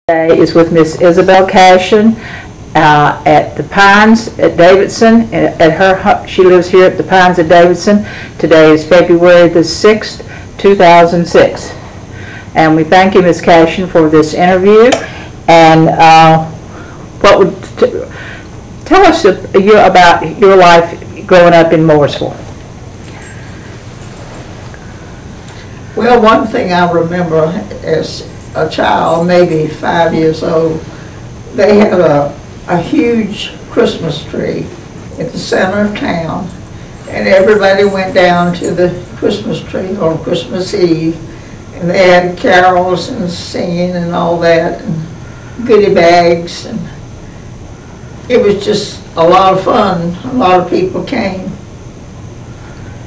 Today is with Miss Isabella Cashion at the Pines at Davidson. She lives here at the Pines at Davidson. Today is February the 6th, 2006. And we thank you, Ms. Cashion, for this interview. And tell us about your life growing up in Mooresville. Well, one thing I remember as a child, maybe 5 years old, they had a huge Christmas tree at the center of town, and everybody went down to the Christmas tree on Christmas Eve, and they had carols and singing and all that, and goodie bags, and it was just a lot of fun. A lot of people came.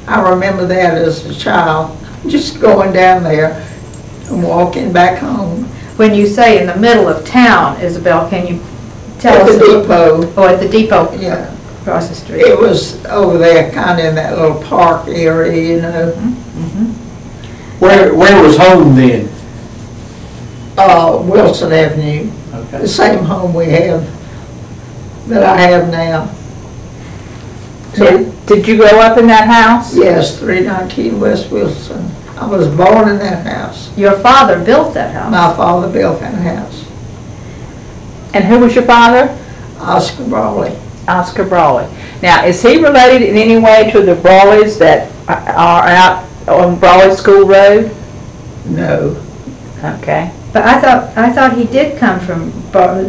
I remember that as a child, just going down there and walking back home. When you say in the middle of town, Isabel, can you tell us? At the depot. Oh, at the depot? Yeah. Across the street. It was over there, kind of in that little park area, you know. Mm-hmm. Where was home then? Wilson Avenue. Okay. The same home we have, that I have now. So, did you grow up in that house? Yes, 319 West Wilson. I was born in that house. Your father built that house? My father built that house. And who was your father? Oscar Brawley. Oscar Brawley. Now, is he related in any way to the Brawleys that are out on Brawley School Road? No. Okay. But I thought he did come from,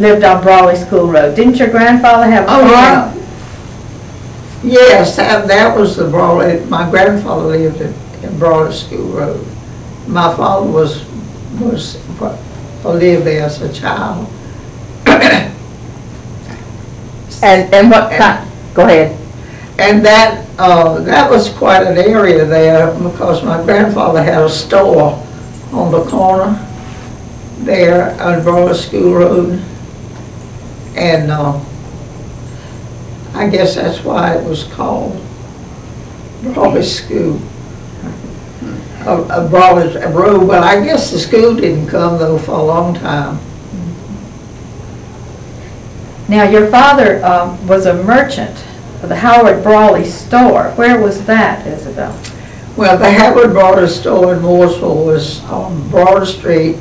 lived on Brawley School Road. Didn't your grandfather have a farm? Yeah. Yes, that was the Brawley. My grandfather lived in Brawley School Road. My father lived there as a child. And what kind? Go ahead. And that was quite an area there, because my grandfather had a store on the corner there on Brawley School Road, and I guess that's why it was called Brawley School. Brawley Road. Well, I guess the school didn't come though for a long time. Now, your father was a merchant of the Howard Brawley store. Where was that, Isabel? Well, the Howard Brawley store in Mooresville was on Broad Street,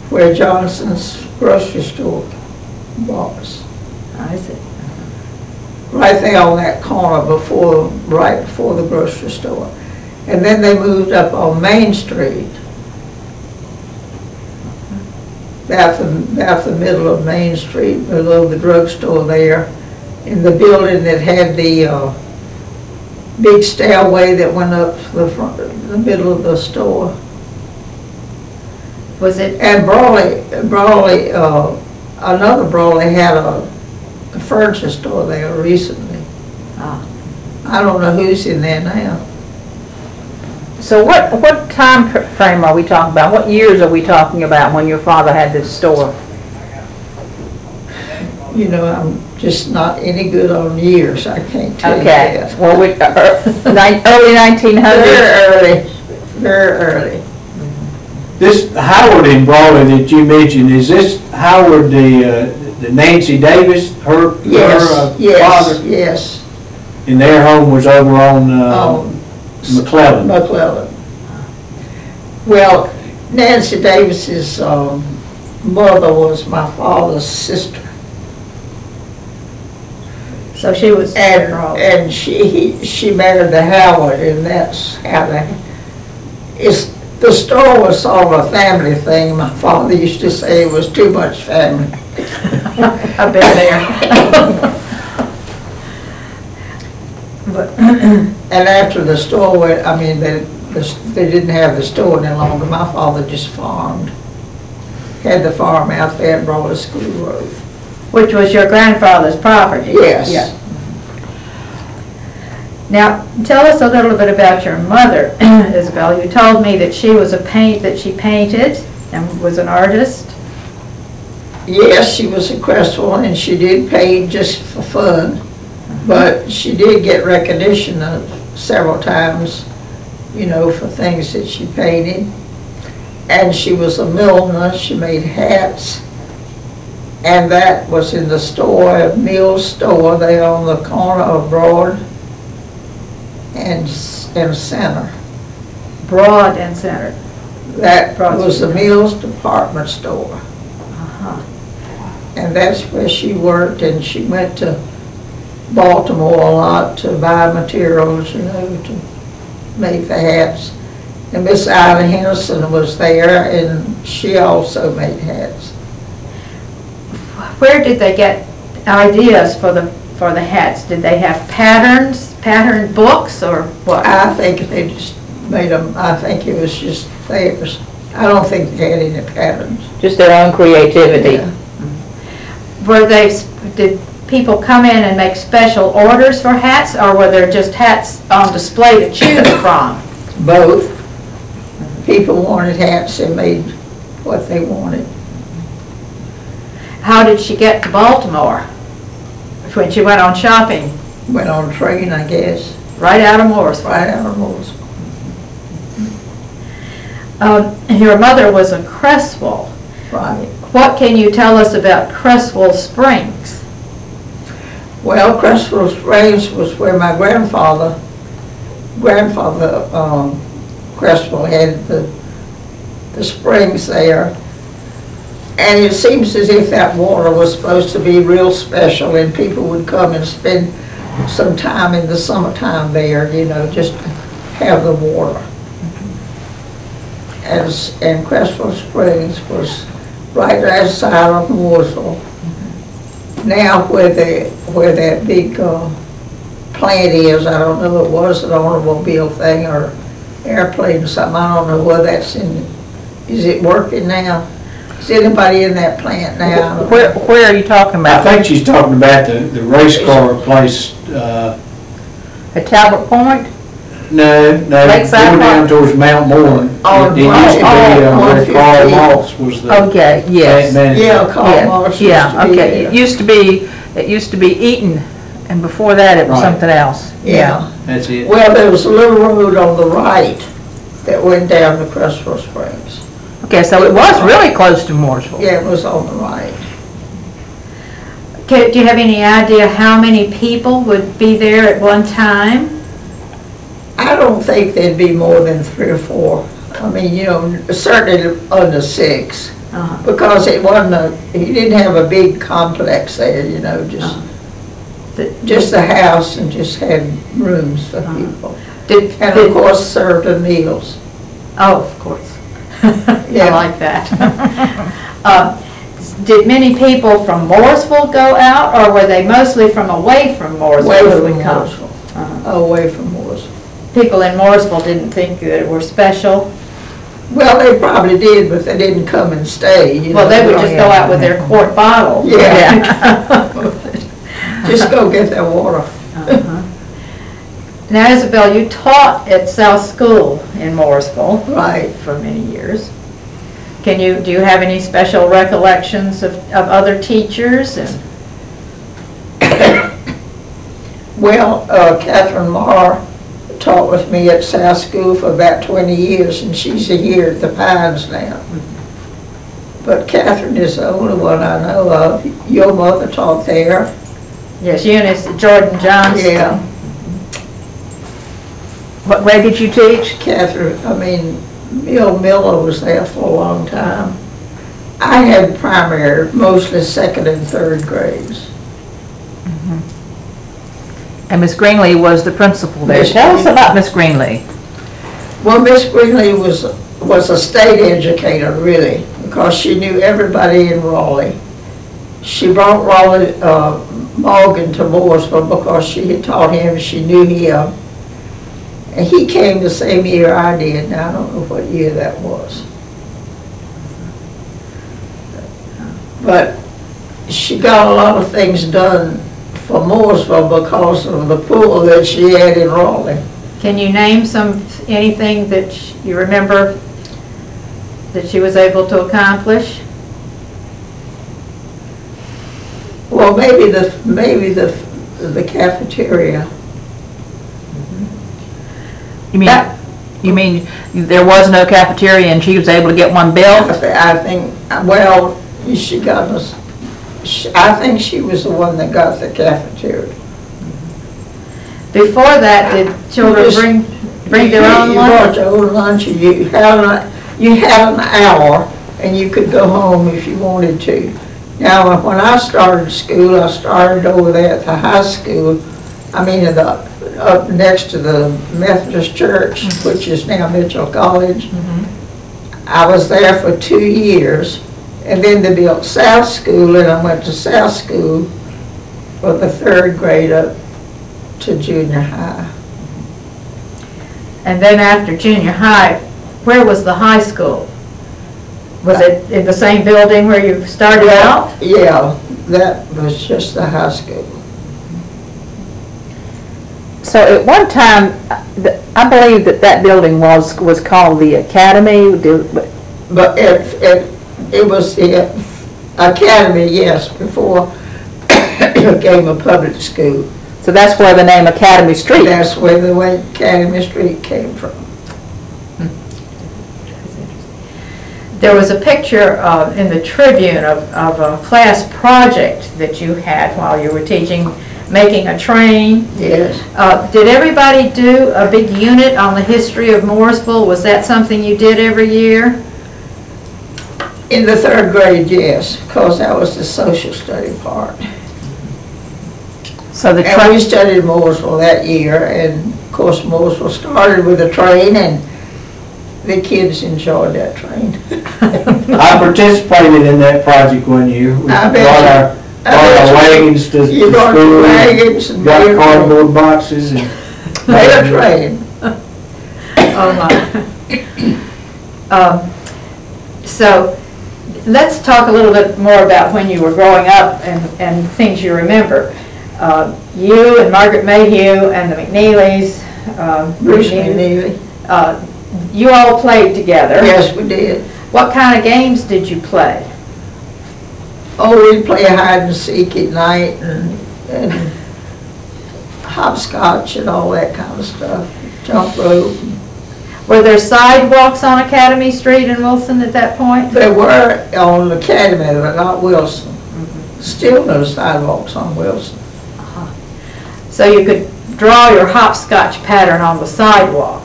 where Johnson's grocery store was. I see. Right there on that corner right before the grocery store. And then they moved up on Main Street, about the middle of Main Street, below the drugstore there, in the building that had the big stairway that went up the middle of the store. Was it? And Brawley, another Brawley had a furniture store there recently. Ah. I don't know who's in there now. So what time frame are we talking about? What years are we talking about when your father had this store? You know, I'm just not any good on years. I can't tell you that. Okay. Well, early 1900s? Very early. This Howard in Brawley that you mentioned, is this Howard the Nancy Davis, her father? Yes. And their home was over on McClellan. McClellan. Well, Nancy Davis's mother was my father's sister. So she was. And she married the Howard, and that's how the store was sort of a family thing. My father used to say it was too much family. I've been there. And after the store went, I mean, they didn't have the store any longer. My father just farmed. Had the farm out there at Brawley School Road. Which was your grandfather's property? Yes. Yeah. Now, tell us a little bit about your mother, Isabel. You told me that she was she painted and was an artist. Yes, she was a craftswoman, and she did paint just for fun. But she did get recognition several times, you know, for things that she painted. And she was a milliner. She made hats And that was in the store, Mills store, there on the corner of Broad and Center. Broad and Center. That was the Mills department store. Uh-huh. And that's where she worked, and she went to Baltimore a lot to buy materials, you know, to make the hats. And Miss Ida Henderson was there, and she also made hats. Where did they get ideas for the hats? Did they have patterned books, or what? I think they just made them, I think it was just theirs. I don't think they had any patterns. Just their own creativity. Yeah. Did people come in and make special orders for hats, or were there just hats on display to choose from? Both. People wanted hats and made what they wanted. How did she get to Baltimore when she went on shopping? Went on a train, I guess, Right out of Morrisville. right out of Louisville. Your mother was a Cresswell. Right. What can you tell us about Cresswell Springs? Well, Crestwell Springs was where my grandfather Crestwell had the springs there. And it seems as if that water was supposed to be real special, and people would come and spend some time in the summertime there, you know, just to have the water. And Crestwell Springs was right outside of Mooresville. Now where that big plant is, I don't know if it was an automobile thing or airplane or something, I don't know whether that's in, is it working now? Is anybody in that plant now? Where are you talking I about? think she's talking about the race car place, At Talbot Point? no, Lakeside going down Park? towards Mount Moore. Oh, It used to be where 115. Carl Moss was the Okay, yes. manager. Yeah, Carl Marsh used to Yeah, be okay. there. It used to be Eaton, and before that it was Right. something else. Yeah. That's it. Well, there was a little road on the right that went down to Crestwell Springs. Okay, so it was really close to Mooresville. Yeah, it was on the right. Do you have any idea how many people would be there at one time? I don't think there'd be more than 3 or 4. I mean, you know, certainly under 6. Uh-huh. Because it wasn't he didn't have a big complex there, you know, just a house, and just had rooms for people. And of course served the meals. Oh, of course. I Yeah. like that. Did many people from Mooresville go out, or were they mostly from away from Mooresville? Away who from would come? Mooresville. Uh-huh. Away from Mooresville. People in Mooresville didn't think that it were special? Well, they probably did, but they didn't come and stay, you know. Well, they would just go out with their quart bottle. Yeah. Just go get their water. Uh-huh. Now, Isabel, you taught at South School in Mooresville Right. for many years. Do you have any special recollections of other teachers? And Well, Catherine Marr taught with me at South School for about 20 years, and she's here at the Pines now. But Catherine is the only one I know of. Your mother taught there. yes, Eunice Jordan Johnston. Yeah, What grade did you teach? Catherine, Bill Miller was there for a long time. I had primary, mostly 2nd and 3rd grades. And Miss Greenlee was the principal there. Miss Tell us Greenlee. about Miss Greenlee. Well, Miss Greenlee was a state educator, really, because she knew everybody in Raleigh. She brought Raleigh Morgan to Mooresville because she had taught him, she knew him. And he came the same year I did. Now, I don't know what year that was. But she got a lot of things done for Mooresville because of the pool that she had in Raleigh. Can you name anything that you remember that she was able to accomplish? Well, maybe the cafeteria. You mean there was no cafeteria and she was able to get one built? I think, well, she got us I think she was the one that got the cafeteria. Before that, did children bring their own You brought lunch? your own lunch, and you had an hour, and you could go home if you wanted to. Now, when I started school, I started over there at the high school, up next to the Methodist Church, which is now Mitchell College. I was there for 2 years, and then they built South School, and I went to South School for the 3rd grade up to junior high. And then after junior high, where was the high school? Was it in the same building where you started out? Yeah, that was just the high school. So at one time, I believe that building was called the Academy. But it was the academy, yes, before it became a public school. So that's where the name Academy Street. That's where the way Academy Street came from. There was a picture in the Tribune of a class project that you had while you were teaching, making a train. Yes. Did everybody do a big unit on the history of Mooresville? Was that something you did every year? In the 3rd grade, yes, because that was the social study part. So the And we studied Mooresville that year, and of course Mooresville started with a train, and the kids enjoyed that train. I participated in that project one year. We I bet brought our wagons to You brought school, your wagons and got made a cardboard boxes and. made a train. Oh my. So let's talk a little bit more about when you were growing up and things you remember. You and Margaret Mayhew and the McNeelys, Bruce McNeely. You all played together. Yes, we did. What kind of games did you play? Oh, we'd play hide and seek at night and hopscotch and all that kind of stuff. Jump rope. Were there sidewalks on Academy Street in Wilson at that point? There were on Academy, but not Wilson. Still no sidewalks on Wilson. So you could draw your hopscotch pattern on the sidewalk.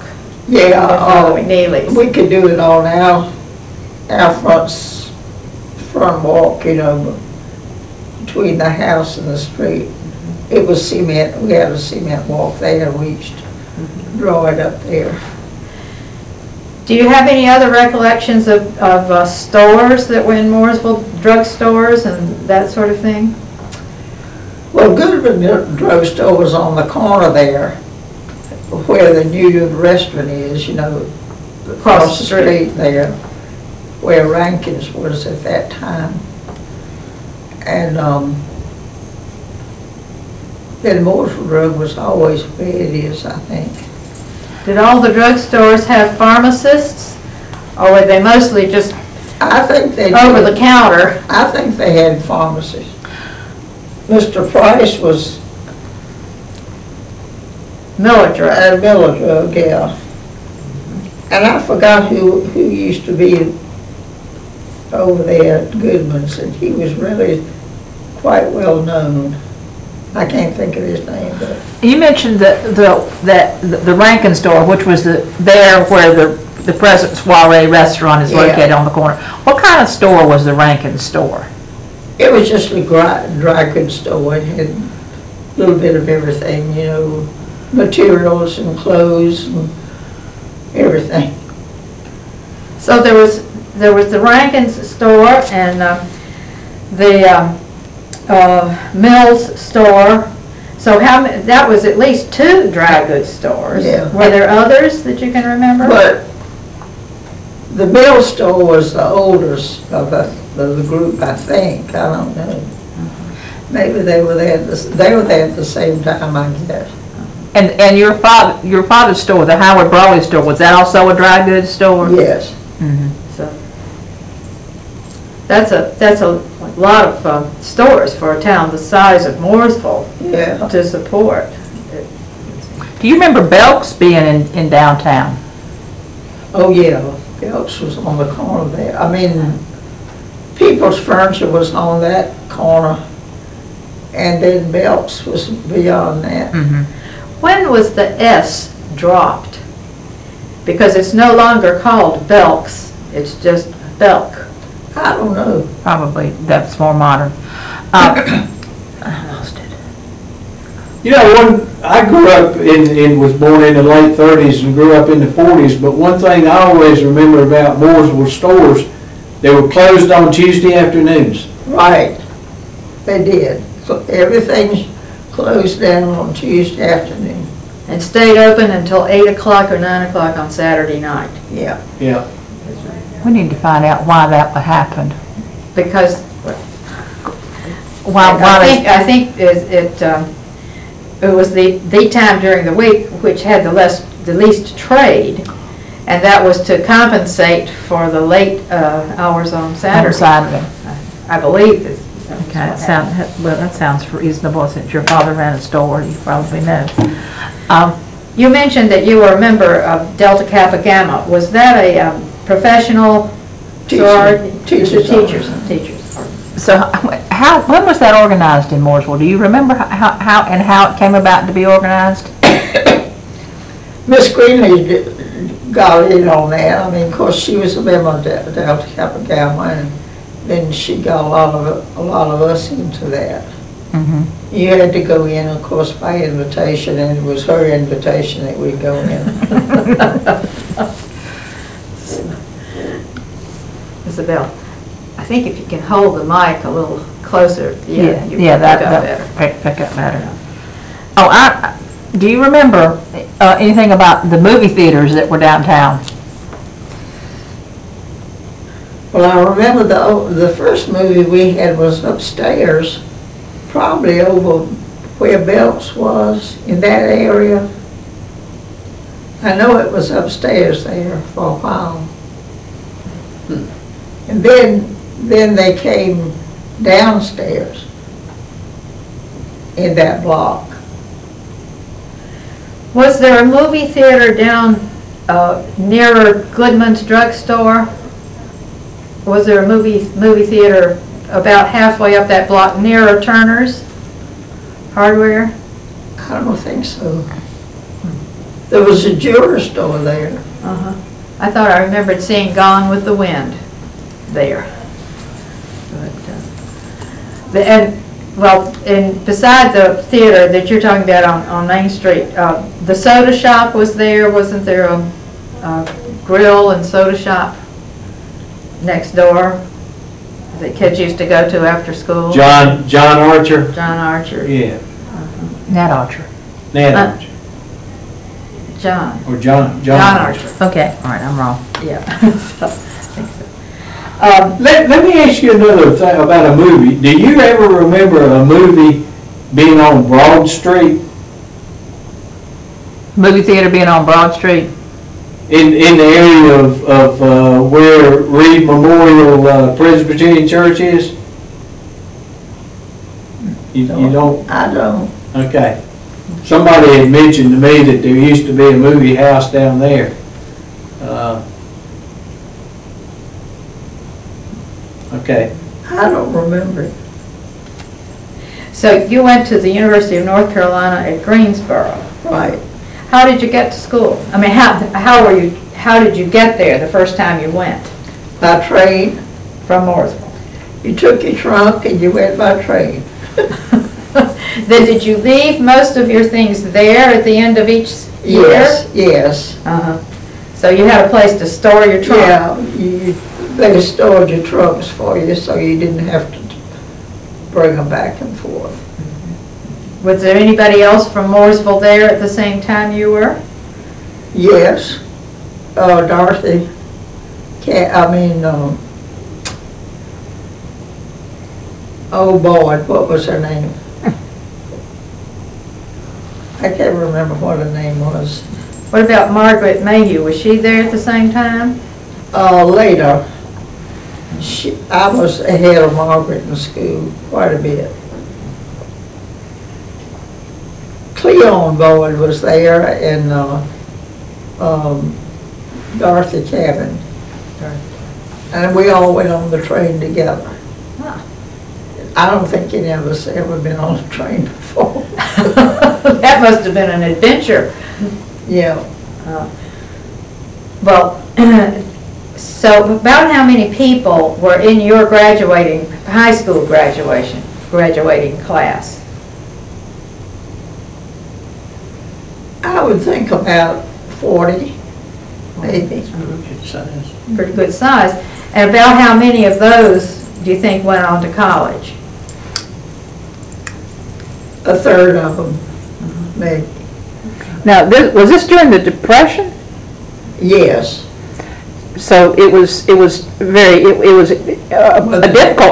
Yeah, With the McNeelys. we could do it on our front walk, between the house and the street. It was cement, we had a cement walk there, and we used to draw it up there. Do you have any other recollections of stores that were in Mooresville, drugstores and that sort of thing? Well, Goodman Drugstore was on the corner there, where the new restaurant is, across the street there, where Rankin's was at that time. And then Mooresville Drug was always where it is, I think. Did all the drugstores have pharmacists, or were they mostly just I think they over did. the counter? I think they had pharmacies. Mr. Price was Miller Drug. at Miller Drug, yeah. And I forgot who used to be over there at Goodman's, and he was really quite well known. I can't think of his name, but You mentioned the Rankin store, which was there where the present Soiree restaurant is Yeah. located on the corner. What kind of store was the Rankin store? it was just a dry goods store. It had a little bit of everything, materials and clothes and everything. So there was the Rankin's store and the Mills store. So that was at least 2 dry goods stores. Yeah. Were there others that you can remember? But the Mill store was the oldest of the group, I think. I don't know. Maybe they were there at the same time, I guess. And your father's store, the Howard Brawley store, was that also a dry goods store? Yes. So that's a lot of stores for a town the size of Mooresville Yeah. to support. Do you remember Belk's being in downtown? Oh, yeah. Belks was on the corner there. People's Furniture was on that corner, and then Belk's was beyond that. When was the S dropped? Because it's no longer called Belk's, it's just Belk. I don't know. Probably, that's more modern. I lost it. You know, I grew up was born in the late 30s and grew up in the 40s, but one thing I always remember about Mooresville stores, they were closed on Tuesday afternoons. Right, they did. So everything closed down on Tuesday afternoon. And stayed open until 8 o'clock or 9 o'clock on Saturday night. Yeah. Yeah. We need to find out why that happened. Because Why I think it was the time during the week which had the least trade, and that was to compensate for the late hours on Saturday. I believe this. Okay, well, that sounds reasonable since your father ran a store, you probably know. You mentioned that you were a member of Delta Kappa Gamma. Was that a professional store? Teachers. So when was that organized in Mooresville? Do you remember how it came about to be organized? Miss Greenlee got in on that. I mean, of course, she was a member of Delta Kappa Gamma, and then she got a lot of us into that. You had to go in, of course, by invitation, and it was her invitation that we'd go in. Isabel, I think if you can hold the mic a little closer, you that'll pick up better. Oh, do you remember anything about the movie theaters that were downtown? Well, I remember the first movie we had was upstairs, probably over where Belk's was, in that area. I know it was upstairs there for a while. And then they came downstairs in that block. Was there a movie theater down nearer Goodman's drugstore? Was there a movie theater about halfway up that block nearer Turner's Hardware? I don't think so. There was a jewelry store there. I thought I remembered seeing Gone with the Wind there. But, and beside the theater that you're talking about on Main Street, the soda shop was there. Wasn't there a grill and soda shop next door that kids used to go to after school? John Archer. John Archer. Yeah. Nat Archer. Nat Archer. John. Or John Archer. Okay, all right, I'm wrong. Yeah. Let me ask you another thing about a movie. Do you ever remember a movie being on Broad Street? Movie theater being on Broad Street? In the area of where Reed Memorial Presbyterian Church is? You don't? I don't. Okay. Somebody had mentioned to me that there used to be a movie house down there. Okay. I don't remember it. So you went to the University of North Carolina at Greensboro. Right. How did you get to school? I mean, how did you get there the first time you went? By train. From Mooresville. You took your trunk and you went by train. Then did you leave most of your things there at the end of each year? Yes. So you had a place to store your trunk? Yeah, they stored your trunks for you so you didn't have to bring them back and forth. Was there anybody else from Mooresville there at the same time you were? Yes. Dorothy. Oh boy, what was her name? I can't remember what her name was. What about Margaret Mayhew? Was she there at the same time? Later. I was ahead of Margaret in school quite a bit. Cleon Boyd was there, and Dorothy Cabin. And we all went on the train together. I don't think any of us ever been on a train before. That must have been an adventure. Yeah. Well, so about how many people were in your high school graduating class? I would think about 40, maybe. Pretty good size. And about how many of those do you think went on to college? A third of them, maybe. Now, was this during the Depression? Yes. So it was difficult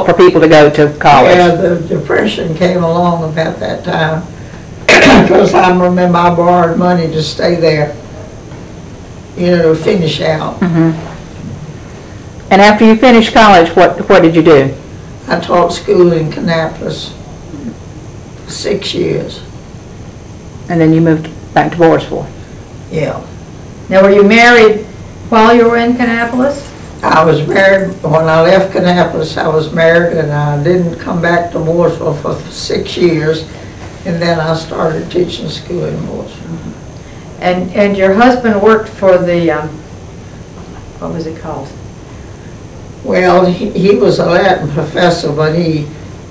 for people to go to college. Yeah, the Depression came along about that time. Because I remember I borrowed money to stay there, to finish out. Mm-hmm. And after you finished college, what did you do? I taught school in Kannapolis 6 years. And then you moved back to Boyersville. Yeah. Now, were you married while you were in Kannapolis? I was married, when I left Kannapolis, I was married, and I didn't come back to Boyersville for 6 years, and then I started teaching school in Boyersville. And your husband worked for the, what was it called? Well, he was a Latin professor, but he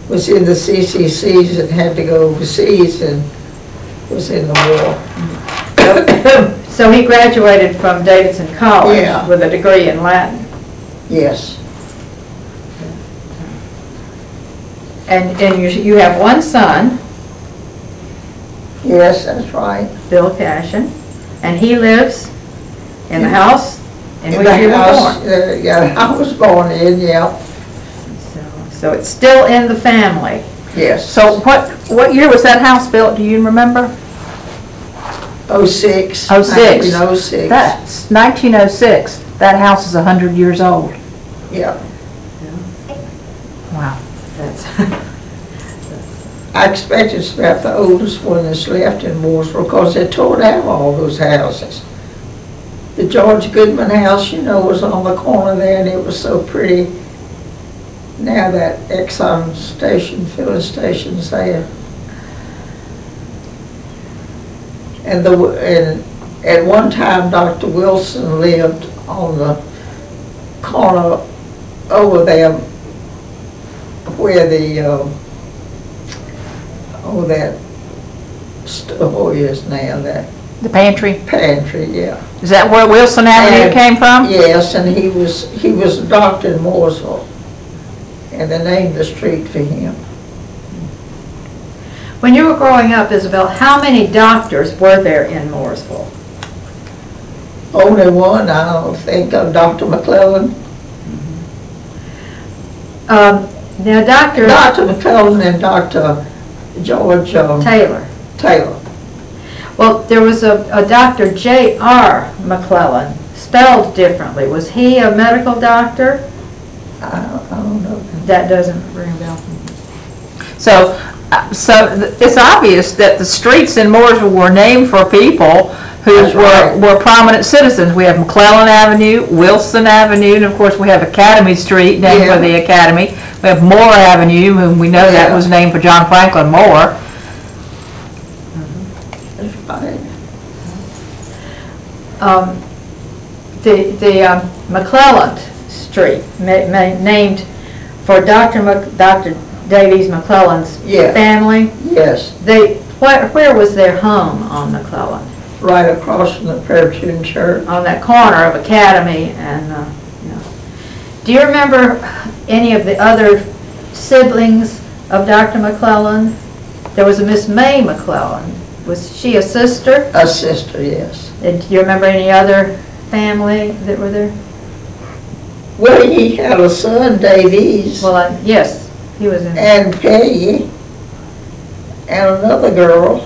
was in the CCCs and had to go overseas and was in the war. So he graduated from Davidson College Yeah. with a degree in Latin. Yes. And you have one son, Yes, that's right. Bill Cashion, and he lives in the house in which the you were house, born. yeah, I was born in, yeah. So it's still in the family. Yes. So what year was that house built? Do you remember? 06. 06. 1906. That's 1906. That house is 100 years old. Yeah. Wow. That's I expect it's about the oldest one that's left in Mooresville because they tore down all those houses. The George Goodman house, was on the corner there, and it was so pretty. Now that Exxon station, filling station's there. And at one time, Dr. Wilson lived on the corner over there where the what is now that The pantry? pantry, yeah. Is that where Wilson Avenue came from? Yes, and he was a doctor in Mooresville, and they named the street for him. when you were growing up, Isabel, how many doctors were there in Mooresville? Only one, I don't think, of Dr. McClellan. Now, Dr. McClellan and Dr. George Taylor. Taylor. Well, there was a Dr. J.R. McClellan, spelled differently. Was he a medical doctor? I don't know. That doesn't ring a bell. So it's obvious that the streets in Mooresville were named for people who That's right. were prominent citizens. We have McClellan Avenue, Wilson Avenue, and of course we have Academy Street named Yeah. for the Academy. We have Moore Avenue, whom we know that Yeah. was named for John Franklin Moore. That's right. The McClellan Street, named for Dr. Davies McClellan's Yeah. family. Yes, Where was their home on McClellan? right across from the Presbyterian Church. On that corner of Academy and, Do you remember any of the other siblings of Dr. McClellan? There was a Miss May McClellan. Was she a sister? A sister, yes. And do you remember any other family that were there? Well, he had a son, Davies, Well, yes, he was in. and Peggy, and another girl.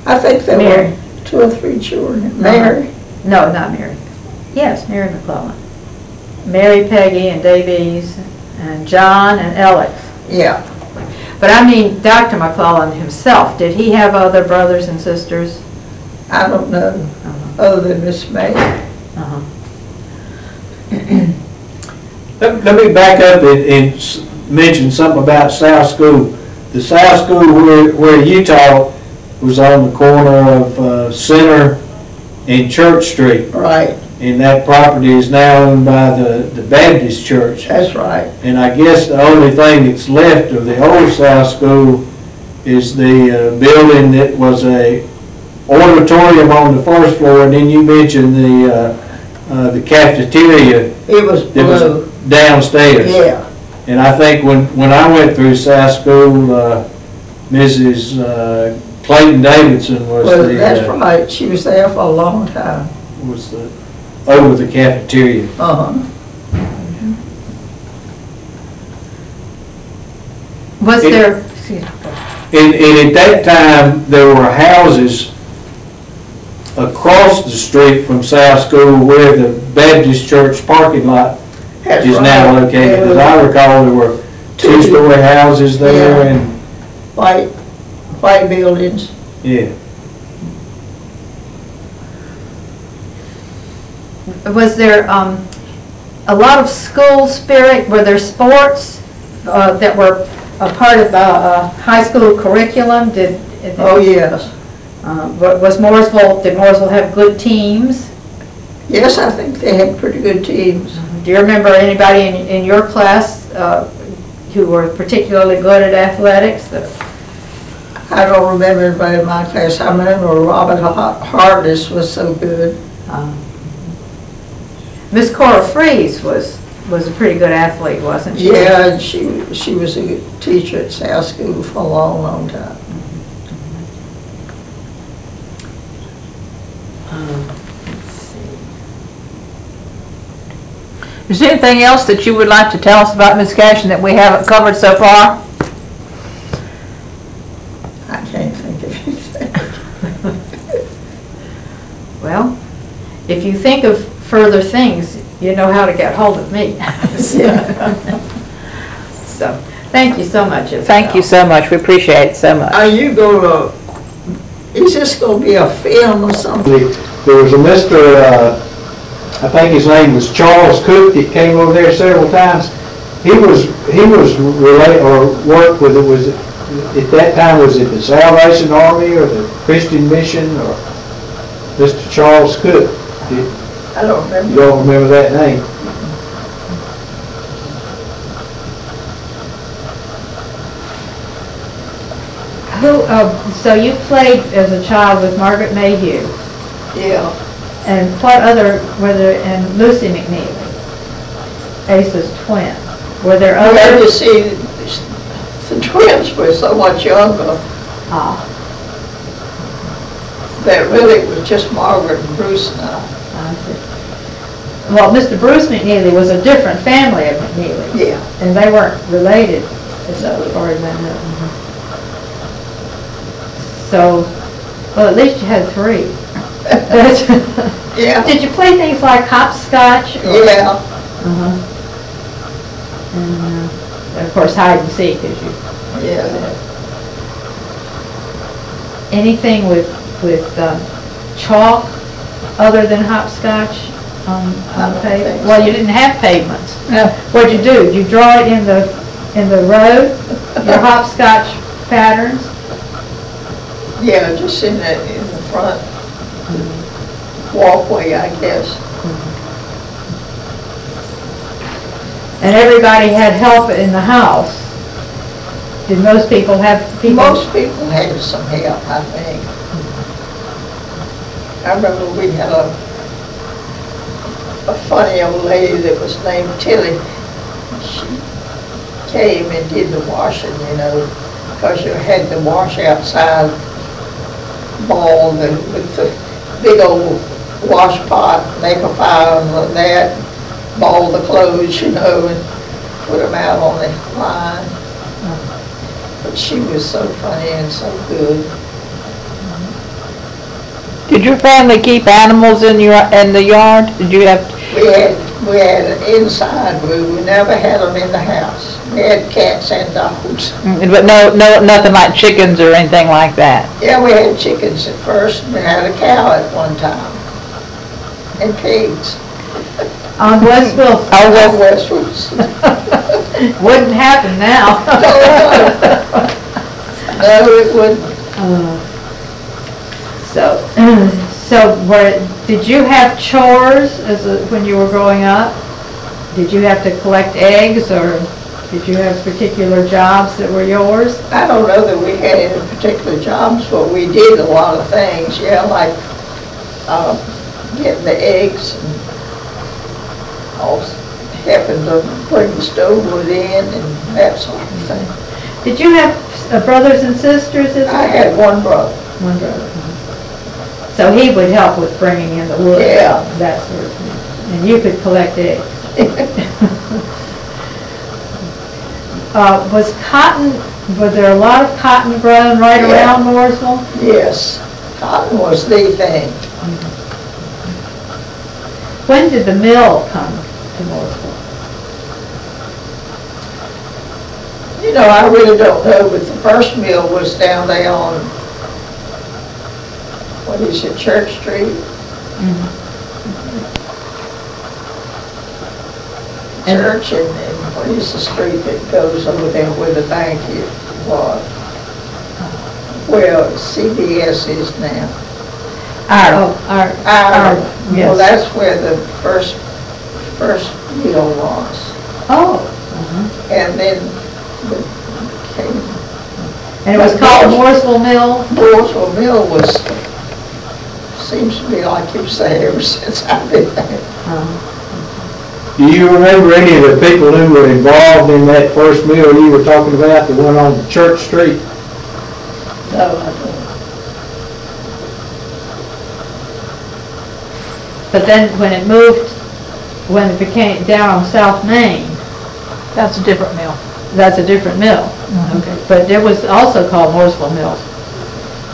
I think there Mary. were 2 or 3 children. Mary? No, not Mary. Yes, Mary McClellan. Mary, Peggy, and Davies, and John, and Alex. Yeah. But I mean, Dr. McClellan himself, did he have other brothers and sisters? I don't know, other than Miss May. Uh-huh. Let me back up and mentioned something about South School. The South School where you taught was on the corner of Center and Church Street. Right, And that property is now owned by the Baptist Church. that's right. And I guess the only thing that's left of the old South School is the building that was a auditorium on the first floor, and then you mentioned the cafeteria It was that was blue. downstairs. Yeah, And I think when I went through South School, Mrs. Clayton Davidson was well, the that's right. She was there for a long time. was the over the cafeteria. Uh-huh. Was It- there, excuse me, And at that time, there were houses across the street from South School where the Baptist Church parking lot That's is now right. located. There As I was recall, there were two-story houses there, Yeah. and, white buildings. yeah. was there a lot of school spirit? Were there sports that were a part of the high school curriculum? Oh, yes. Was Mooresville, did Mooresville have good teams? Yes, I think they had pretty good teams. Do you remember anybody in your class who were particularly good at athletics? I don't remember anybody in my class. I remember Robert Hartless was so good. Miss Cora Fries was a pretty good athlete, wasn't she? Yeah, and she was a good teacher at South School for a long, long time. Is there anything else that you would like to tell us about Ms. Cashion that we haven't covered so far? I can't think of anything. Well, if you think of further things, you know how to get hold of me. So, thank you so much, Isabel. Thank you so much. We appreciate it so much. Are you going to, is this going to be a film or something? There was a Mr., I think his name was Charles Cook, that came over there several times. He was related or worked with, it was, at that time, was it the Salvation Army or the Christian Mission, or Mr. Charles Cook? I don't remember. You don't remember that name? So you played as a child with Margaret Mayhew, Yeah. and what other, and Lucy McNeely, Ace's twin. Were there Well, other? you see, the twins were so much younger Ah, that really was just Margaret and Bruce now. I see. Well, Mr. Bruce McNeely was a different family of McNeely. Yeah. And they weren't related, as far as I know. So, well, at least you had three. Yeah. Did you play things like hopscotch? Yeah. Uh-huh. And of course, hide and seek, as you Yeah. said. Anything with chalk other than hopscotch on I the don't pavement? think Well, so. you didn't have pavements. No. What'd you do? Did you draw it in the road, your hopscotch patterns? Yeah, just in the front walkway, I guess. And everybody had help in the house. Did most people have people? Most people had some help, I think. I remember we had a funny old lady that was named Tilly. She came and did the washing, you know, because you had to wash outside bald and with the big old wash pot, make a fire and that, ball the clothes, you know, and put them out on the line. But she was so funny and so good. Did your family keep animals in the yard? Did you have? We had an inside room. We never had them in the house. We had cats and dogs. But nothing like chickens or anything like that. Yeah, we had chickens at first. We had a cow at one time. And pigs. On Westville. Oh, Westwoods. Wouldn't happen now. No, it wouldn't. Did you have chores when you were growing up? Did you have to collect eggs, or did you have particular jobs that were yours? I don't know that we had any particular jobs, but we did a lot of things, yeah, like getting the eggs and also helping to bring the stove wood in and that sort of thing. Did you have brothers and sisters? I had one brother. One brother. So he would help with bringing in the wood? Yeah. That sort of thing. And you could collect eggs? Was there a lot of cotton grown right around Mooresville? Yes, cotton was the thing. When did the mill come to Mooresville? You know, I really don't know, but the first mill was down there on, what is it, Church Street? Church and what is the street that goes over there where the bank was? Well, CBS is now. Our Well, yes. that's where the first mill was. Oh. And then And it was called Mooresville Mill? Mooresville Mill seems to be like you say ever since I've been there. Do you remember any of the people who were involved in that first mill you were talking about, the one on Church Street? No, I don't. But then when it became down on South Main, That's a different mill. that's a different mill. Okay. But it was also called Mooresville Mills.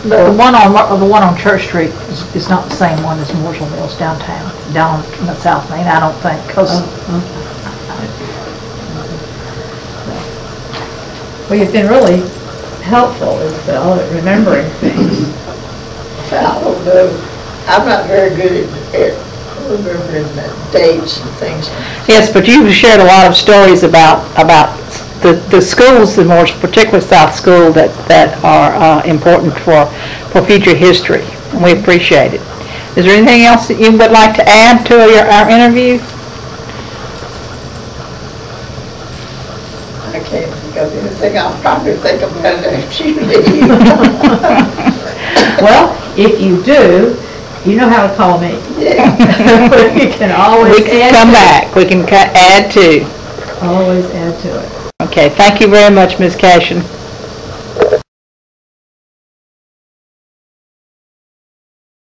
The one on Church Street is not the same one as Mooresville Mills downtown, down on the South Main, I don't think, 'cause Well, you've been really helpful, Isabel, at remembering things. I don't know. I'm not very good at remembering the dates and things. Yes, but you've shared a lot of stories about the schools, the more particular South School, that are important for future history, and we appreciate it. Is there anything else that you would like to add to our interview? I can't think of anything. I'll probably think about it after you leave. Well, if you do, you know how to call me. Yeah. We can always We can come back, we can add to. Always add to it. Okay, thank you very much, Ms. Cashion.